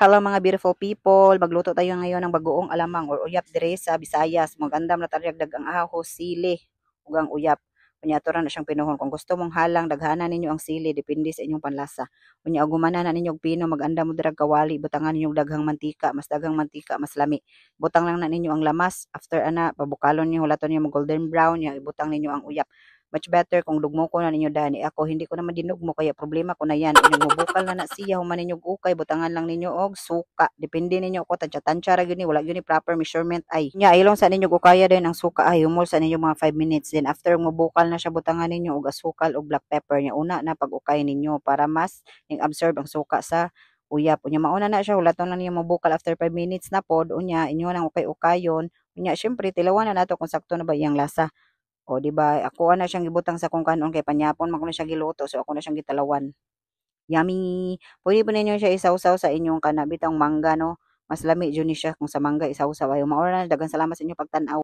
Hello mga beautiful people, magluto tayo ngayon ng bagoong alamang or uyap dire sa Visayas. Magandam na tarigdag ang ahos, sili, ug ang uyap. Unya to ra na siyang pinuhon. Kung gusto mong halang, daghanan ninyo ang sili, depende sa inyong panlasa. Unya agumana na ninyo og pino, maganda mo dirag kawali, butangan ninyo og daghang mantika, mas daghang mantika, mas lami. Butang lang na ninyo ang lamas, after ana, pabukalon niyo, hulaton niyo mo golden brown, ya ibutang ninyo ang uyap. Much better kung dugmo ko na ninyo dani. Ako hindi ko naman dinugmo kaya problema ko na yan. Inyong mubukal na siya human ninyo ukay butangan lang ninyo og suka. Depende ninyo ko tansya-tansya ra gyud ni wala gyud ni proper measurement ay. Nya ilong sa ninyo ukaya din ang suka ay humol sa ninyo mga 5 minutes. Then after mubukal na siya butangan ninyo og asukal og black pepper nya una na pag ukay ninyo para mas ning absorb ang suka sa uyap. Unya mauna na siya hulaton lang ninyo mabukal after 5 minutes na pod unya inyo nang ukay-ukayon. Unya syempre tilawan na nato kung sakto na ba iyang lasa. O di ba ako na siyang gibutang sa kung kanon kay panyapon man ko na siya giluto so ako na siyang gitalawan. Yummy. Pwede po ninyo siya isawsaw sa inyong kanabitang mangga no. Mas lami jud ni siya kung sa mangga isawsaw ayo. Maura na daghang salamat sa inyong pagtan-aw.